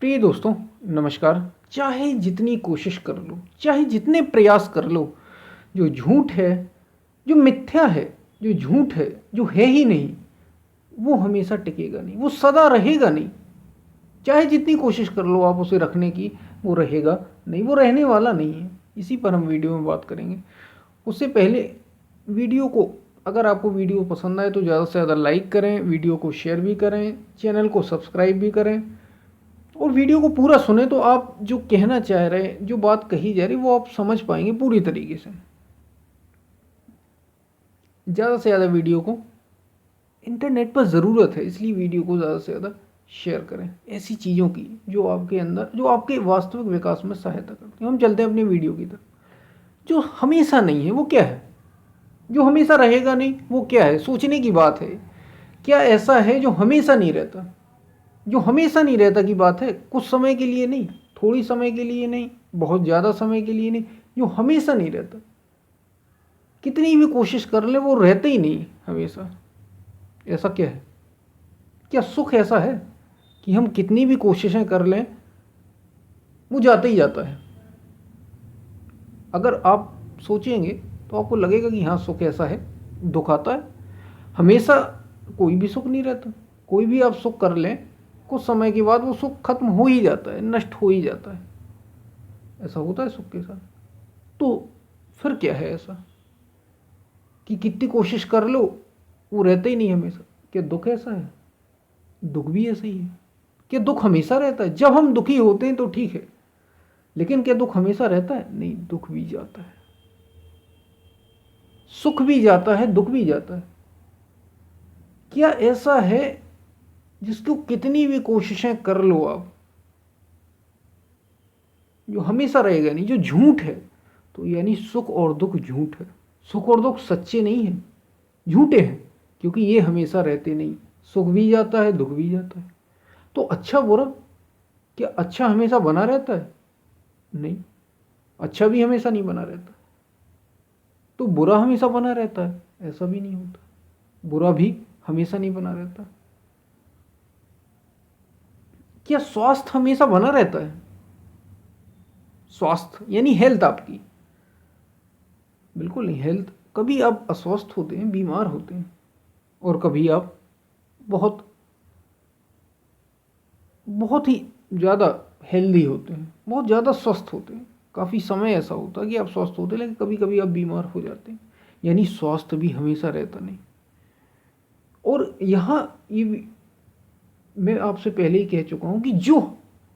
प्रिय दोस्तों, नमस्कार। चाहे जितनी कोशिश कर लो, चाहे जितने प्रयास कर लो, जो झूठ है, जो मिथ्या है, जो झूठ है, जो है ही नहीं, वो हमेशा टिकेगा नहीं, वो सदा रहेगा नहीं। चाहे जितनी कोशिश कर लो आप उसे रखने की, वो रहेगा नहीं, वो रहने वाला नहीं है। इसी पर हम वीडियो में बात करेंगे। उससे पहले वीडियो को, अगर आपको वीडियो पसंद आए तो ज़्यादा से ज़्यादा लाइक करें, वीडियो को शेयर भी करें, चैनल को सब्सक्राइब भी करें और वीडियो को पूरा सुने तो आप जो कहना चाह रहे हैं, जो बात कही जा रही है, वो आप समझ पाएंगे पूरी तरीके से। ज़्यादा से ज़्यादा वीडियो को, इंटरनेट पर ज़रूरत है, इसलिए वीडियो को ज़्यादा से ज़्यादा शेयर करें ऐसी चीज़ों की जो आपके अंदर, जो आपके वास्तविक विकास में सहायता करती है। हम चलते हैं अपनी वीडियो की तरफ। जो हमेशा नहीं है वो क्या है? जो हमेशा रहेगा नहीं वो क्या है? सोचने की बात है। क्या ऐसा है जो हमेशा नहीं रहता? जो हमेशा नहीं रहता की बात है, कुछ समय के लिए नहीं, थोड़ी समय के लिए नहीं, बहुत ज़्यादा समय के लिए नहीं, जो हमेशा नहीं रहता। कितनी भी कोशिश कर ले वो रहते ही नहीं हमेशा। ऐसा क्या है? क्या सुख ऐसा है कि हम कितनी भी कोशिशें कर लें वो जाता ही जाता है? अगर आप सोचेंगे तो आपको लगेगा कि हाँ, सुख ऐसा है, दुख आता है। हमेशा कोई भी सुख नहीं रहता। कोई भी आप सुख कर लें, कुछ समय के बाद वो सुख खत्म हो ही जाता है, नष्ट हो ही जाता है। ऐसा होता है सुख के साथ। तो फिर क्या है ऐसा कि कितनी कोशिश कर लो वो रहता ही नहीं हमेशा? क्या दुख ऐसा है? दुख भी ऐसा ही है। क्या दुख हमेशा रहता है? जब हम दुखी होते हैं तो ठीक है, लेकिन क्या दुख हमेशा रहता है? नहीं, दुख भी जाता है, सुख भी जाता है, दुख भी जाता है। क्या ऐसा है जिसको कितनी भी कोशिशें कर लो आप, जो हमेशा रहेगा नहीं, जो झूठ है? तो यानी सुख और दुख झूठ है। सुख और दुख सच्चे नहीं हैं, झूठे हैं, क्योंकि ये हमेशा रहते नहीं। सुख भी जाता है, दुख भी जाता है। तो अच्छा बुरा, क्या अच्छा हमेशा बना रहता है? नहीं, अच्छा भी हमेशा नहीं बना रहता। तो बुरा हमेशा बना रहता है? ऐसा भी नहीं होता, बुरा भी हमेशा नहीं बना रहता। क्या स्वास्थ्य हमेशा बना रहता है? स्वास्थ्य यानी हेल्थ आपकी, बिल्कुल नहीं। हेल्थ, कभी आप अस्वस्थ होते हैं, बीमार होते हैं, और कभी आप बहुत बहुत ही ज़्यादा हेल्दी होते हैं, बहुत ज़्यादा स्वस्थ होते हैं। काफ़ी समय ऐसा होता है कि आप स्वस्थ होते हैं, लेकिन कभी कभी आप बीमार हो जाते हैं। यानी स्वास्थ्य भी हमेशा रहता नहीं। और यहाँ मैं आपसे पहले ही कह चुका हूँ कि जो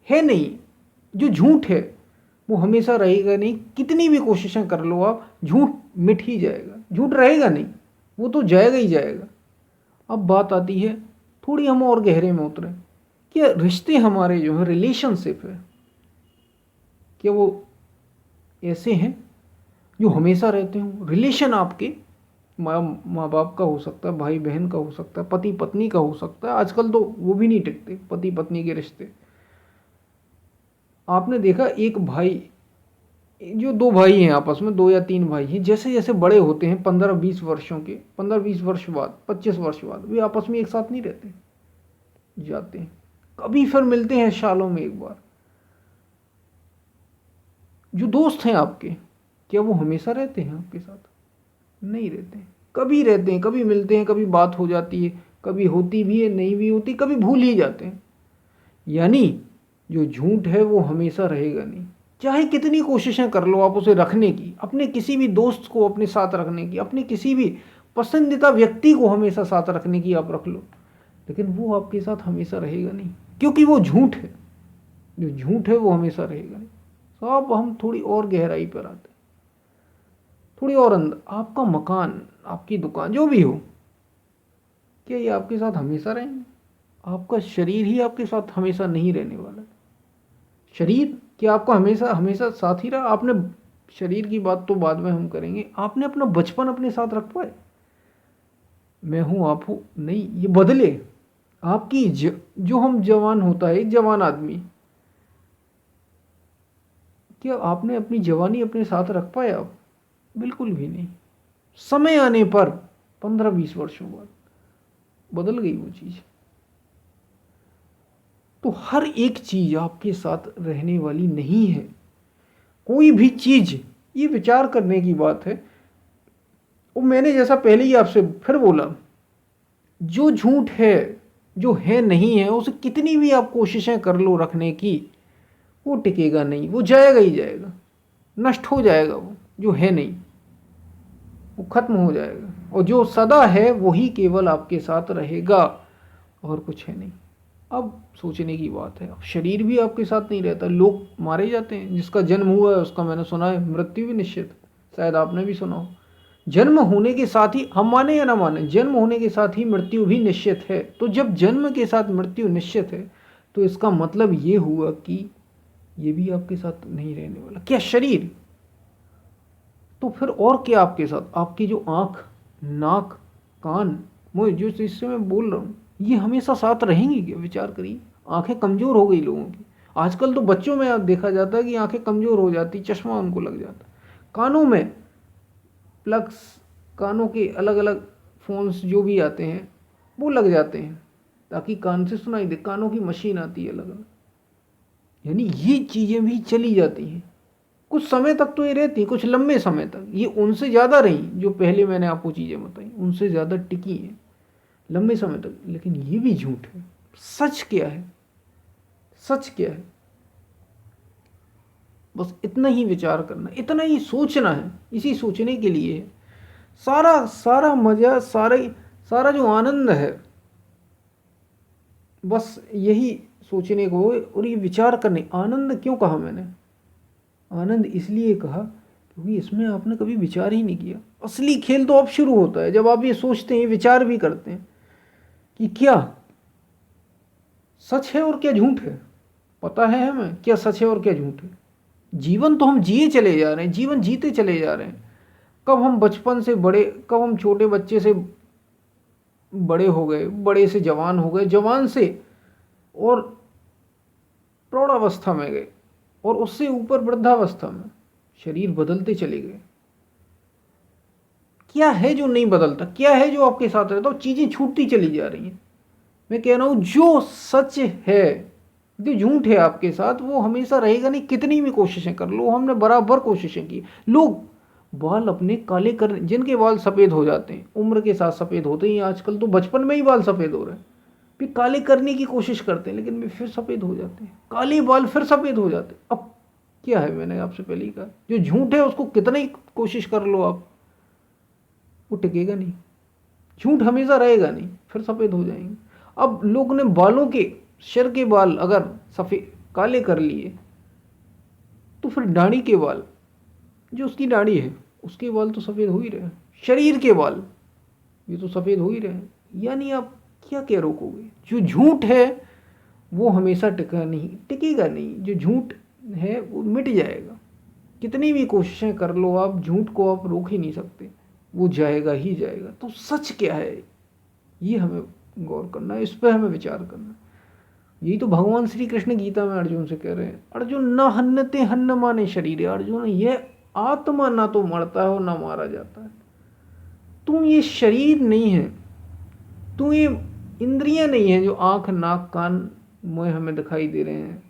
है नहीं, जो झूठ है, वो हमेशा रहेगा नहीं। कितनी भी कोशिशें कर लो आप, झूठ मिट ही जाएगा, झूठ रहेगा नहीं, वो तो जाएगा ही जाएगा। अब बात आती है, थोड़ी हम और गहरे में उतरे। क्या रिश्ते हमारे जो है, रिलेशनशिप है, क्या वो ऐसे हैं जो हमेशा रहते हों? रिलेशन आपके माँ माँ बाप का हो सकता है, भाई बहन का हो सकता है, पति पत्नी का हो सकता है। आजकल तो वो भी नहीं टिकते, पति पत्नी के रिश्ते। आपने देखा, एक भाई, जो दो भाई हैं आपस में, दो या तीन भाई हैं, जैसे जैसे बड़े होते हैं, 15-20 वर्षों के, 15-20 वर्ष बाद, 25 वर्ष बाद, वे आपस में एक साथ नहीं रहते, जाते हैं। कभी फिर मिलते हैं सालों में एक बार। जो दोस्त हैं आपके, क्या वो हमेशा रहते हैं आपके साथ? नहीं रहते हैं। कभी रहते हैं, कभी मिलते हैं, कभी बात हो जाती है, कभी होती भी है, नहीं भी होती, कभी भूल ही जाते हैं। यानी जो झूठ है वो हमेशा रहेगा नहीं। चाहे कितनी कोशिशें कर लो आप उसे रखने की, अपने किसी भी दोस्त को अपने साथ रखने की, अपने किसी भी पसंदीदा व्यक्ति को हमेशा साथ रखने की आप रख लो, लेकिन वो आपके साथ हमेशा रहेगा नहीं, क्योंकि वो झूठ है। जो झूठ है वो हमेशा रहेगा नहीं। तो अब हम थोड़ी और गहराई पर आते हैं, थोड़ी और अंदर। आपका मकान, आपकी दुकान, जो भी हो, क्या ये आपके साथ हमेशा रहेंगे? आपका शरीर ही आपके साथ हमेशा नहीं रहने वाला है। शरीर क्या आपको हमेशा हमेशा साथ ही रहा? आपने, शरीर की बात तो बाद में हम करेंगे, आपने अपना बचपन अपने साथ रख पाए? मैं हूँ, आप हो, नहीं, ये बदले। आपकी जो हम जवान होता है, एक जवान आदमी, क्या आपने अपनी जवानी अपने साथ रख पाए आप? बिल्कुल भी नहीं। समय आने पर 15-20 वर्षों बाद बदल गई वो चीज़। तो तो हर एक चीज आपके साथ रहने वाली नहीं है। कोई भी चीज, ये विचार करने की बात है। वो मैंने जैसा पहले ही आपसे फिर बोला, जो झूठ है, जो है नहीं है, उसे कितनी भी आप कोशिशें कर लो रखने की, वो टिकेगा नहीं, वो जाएगा ही जाएगा, नष्ट हो जाएगा। वो जो है नहीं वो खत्म हो जाएगा, और जो सदा है वही केवल आपके साथ रहेगा, और कुछ है नहीं। अब सोचने की बात है, अब शरीर भी आपके साथ नहीं रहता, लोग मारे जाते हैं। जिसका जन्म हुआ है उसका मैंने सुना है मृत्यु भी निश्चित है, शायद आपने भी सुना हो। जन्म होने के साथ ही, हम माने या ना माने, जन्म होने के साथ ही मृत्यु भी निश्चित है। तो जब जन्म के साथ मृत्यु निश्चित है, तो इसका मतलब ये हुआ कि ये भी आपके साथ नहीं रहने वाला। क्या शरीर? तो फिर और क्या आपके साथ? आपकी जो आँख, नाक, कान, मुँह, जो जिससे मैं बोल रहा हूँ, ये हमेशा साथ रहेंगी क्या? विचार करिए। आंखें कमज़ोर हो गई लोगों की। आजकल तो बच्चों में आप देखा जाता है कि आंखें कमज़ोर हो जाती, चश्मा उनको लग जाता। कानों में प्लग्स, कानों के अलग अलग फोन्स जो भी आते हैं वो लग जाते हैं ताकि कान से सुनाई दे। कानों की मशीन आती है अलग अलग, यानी ये चीज़ें भी चली जाती हैं। कुछ समय तक तो ये रहती, कुछ लंबे समय तक। ये उनसे ज़्यादा रही जो पहले मैंने आपको चीज़ें बताई, उनसे ज़्यादा टिकी हैं लंबे समय तक। लेकिन ये भी झूठ है। सच क्या है? सच क्या है? बस इतना ही विचार करना, इतना ही सोचना है। इसी सोचने के लिए सारा सारा मजा, सारा जो आनंद है, बस यही सोचने को और ये विचार करने। आनंद क्यों कहा मैंने? आनंद इसलिए कहा क्योंकि इसमें आपने कभी विचार ही नहीं किया। असली खेल तो अब शुरू होता है जब आप ये सोचते हैं, विचार भी करते हैं कि क्या सच है और क्या झूठ है। पता है हमें क्या सच है और क्या झूठ है। जीवन तो हम जिए चले जा रहे हैं, जीवन जीते चले जा रहे हैं। कब हम बचपन से बड़े, कब हम छोटे बच्चे से बड़े हो गए, बड़े से जवान हो गए, जवान से और प्रौढ़ावस्था में गए, और उससे ऊपर वृद्धावस्था में। शरीर बदलते चले गए। क्या है जो नहीं बदलता? क्या है जो आपके साथ रहता? तो चीज़ें छूटती चली जा रही हैं। मैं कह रहा हूँ जो सच है, जो झूठ है आपके साथ, वो हमेशा रहेगा नहीं। कितनी भी कोशिशें कर लो, हमने बराबर कोशिशें की। लोग बाल अपने काले कर, जिनके बाल सफ़ेद हो जाते हैं, उम्र के साथ सफ़ेद होते हैं, आजकल तो बचपन में ही बाल सफ़ेद हो रहे हैं, फिर काले करने की कोशिश करते हैं, लेकिन वे फिर सफ़ेद हो जाते हैं। काले बाल फिर सफ़ेद हो जाते हैं। अब क्या है? मैंने आपसे पहले ही कहा, जो झूठ है उसको कितना ही कोशिश कर लो आप, वो टिकेगा नहीं। झूठ हमेशा रहेगा नहीं, फिर सफ़ेद हो जाएंगे। अब लोग ने बालों के, सिर के बाल अगर सफ़ेद काले कर लिए, तो फिर दाढ़ी के बाल, जो उसकी दाढ़ी है उसके बाल तो सफ़ेद हो ही रहे हैं। शरीर के बाल ये तो सफ़ेद हो ही रहे हैं। यानी आप क्या क्या रोकोगे? जो झूठ है वो हमेशा टिकेगा नहीं। जो झूठ है वो मिट जाएगा। कितनी भी कोशिशें कर लो आप, झूठ को आप रोक ही नहीं सकते, वो जाएगा ही जाएगा। तो सच क्या है, ये हमें गौर करना है, इस पर हमें विचार करना है। यही तो भगवान श्री कृष्ण गीता में अर्जुन से कह रहे हैं, अर्जुन न हन्नते हन्न माने शरीर। अर्जुन, यह आत्मा ना तो मरता है और ना मारा जाता है। तुम ये शरीर नहीं है, तुम ये इंद्रियां नहीं है जो आंख, नाक, कान, मुंह हमें दिखाई दे रहे हैं,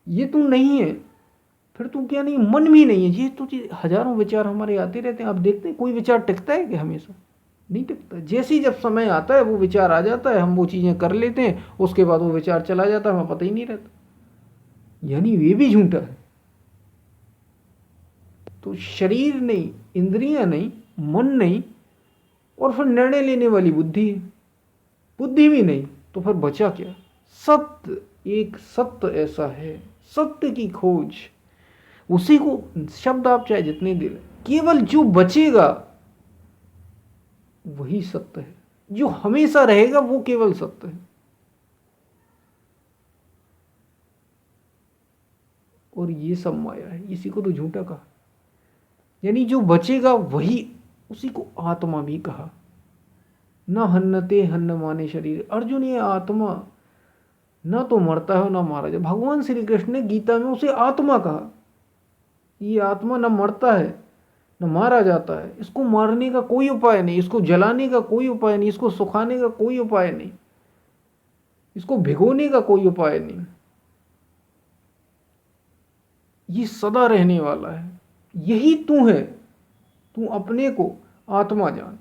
ये तुम नहीं है। फिर तू क्या नहीं? मन भी नहीं है। ये तो हजारों विचार हमारे आते रहते हैं। आप देखते हैं कोई विचार टिकता है कि? हमेशा नहीं टिकता। जैसे ही जब समय आता है वो विचार आ जाता है, हम वो चीज़ें कर लेते हैं, उसके बाद वो विचार चला जाता है, हमें पता ही नहीं रहता। यानी वे भी झूठा है। तो शरीर नहीं, इंद्रियां नहीं, मन नहीं, और फिर निर्णय लेने वाली बुद्धि है, बुद्धि भी नहीं, तो फिर बचा क्या? सत्य, एक सत्य ऐसा है, सत्य की खोज, उसी को शब्द आप चाहे जितने दे लें, केवल जो बचेगा वही सत्य है। जो हमेशा रहेगा वो केवल सत्य है। और ये सब माया है, इसी को तो झूठा कहा। यानी जो बचेगा वही, उसी को आत्मा भी कहा। न हन्नते हन्न माने शरीर। अर्जुन, ये आत्मा न तो मरता है ना मारा जाए। भगवान श्री कृष्ण ने गीता में उसे आत्मा कहा। ये आत्मा न मरता है न मारा जाता है, इसको मारने का कोई उपाय नहीं, इसको जलाने का कोई उपाय नहीं, इसको सुखाने का कोई उपाय नहीं, इसको भिगोने का कोई उपाय नहीं। ये सदा रहने वाला है, यही तू है। तू अपने को आत्मा जान,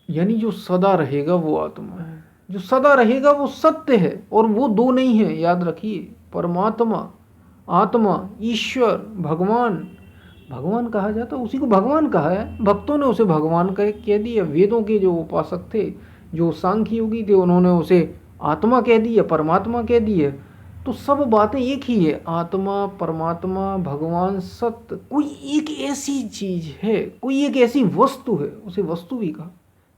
यानी जो सदा रहेगा वो आत्मा है, जो सदा रहेगा वो सत्य है, और वो दो नहीं है, याद रखिए। परमात्मा, आत्मा, ईश्वर, भगवान। भगवान कहा जाता उसी को भगवान कहा है, भक्तों ने उसे भगवान कह दिया। वेदों के जो उपासक थे, जो सांख्य योगी थे, उन्होंने उसे आत्मा कह दिया, परमात्मा कह दिया। तो सब बातें एक ही है, आत्मा, परमात्मा, भगवान, सत्य। कोई एक ऐसी चीज है, कोई एक ऐसी वस्तु है, उसे वस्तु भी कहा।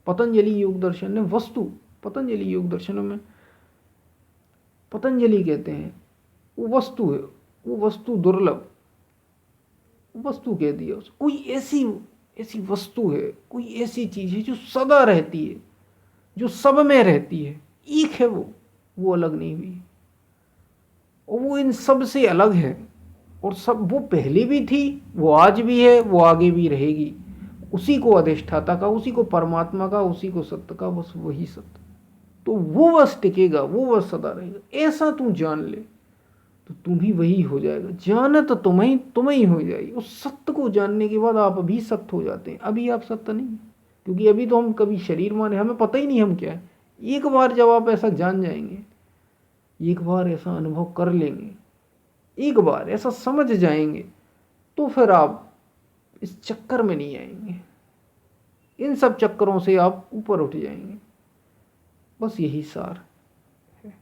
पतंजलि योग दर्शन ने वस्तु, पतंजलि योग दर्शन में पतंजलि कहते हैं वो वस्तु है, वो वस्तु दुर्लभ, वस्तु कह दिया उसे। कोई ऐसी ऐसी वस्तु है, कोई ऐसी चीज है जो सदा रहती है, जो सब में रहती है, एक है वो अलग नहीं हुई, और वो इन सब से अलग है। और सब, वो पहले भी थी, वो आज भी है, वो आगे भी रहेगी। उसी को अधिष्ठाता का, उसी को परमात्मा का, उसी को सत्य का, बस वही सत्य। तो वो बस टिकेगा, वो बस सदा रहेगा। ऐसा तू जान ले तो तुम ही वही हो जाएगा। जानत तो तुम्हें ही हो जाएगी। उस सत्य को जानने के बाद आप अभी सत्य हो जाते हैं। अभी आप सत्य नहीं, क्योंकि अभी तो हम कभी शरीर माने, हमें पता ही नहीं हम क्या है। एक बार जब आप ऐसा जान जाएंगे, एक बार ऐसा अनुभव कर लेंगे, एक बार ऐसा समझ जाएंगे, तो फिर आप इस चक्कर में नहीं आएंगे। इन सब चक्करों से आप ऊपर उठ जाएंगे। बस यही सार है।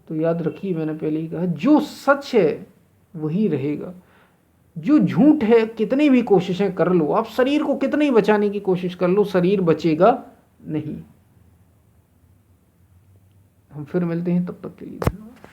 तो याद रखिए, मैंने पहले ही कहा, जो सच है वही रहेगा। जो झूठ है, कितनी भी कोशिशें कर लो, आप शरीर को कितनी बचाने की कोशिश कर लो, शरीर बचेगा नहीं। हम फिर मिलते हैं, तब तक के लिए धन्यवाद।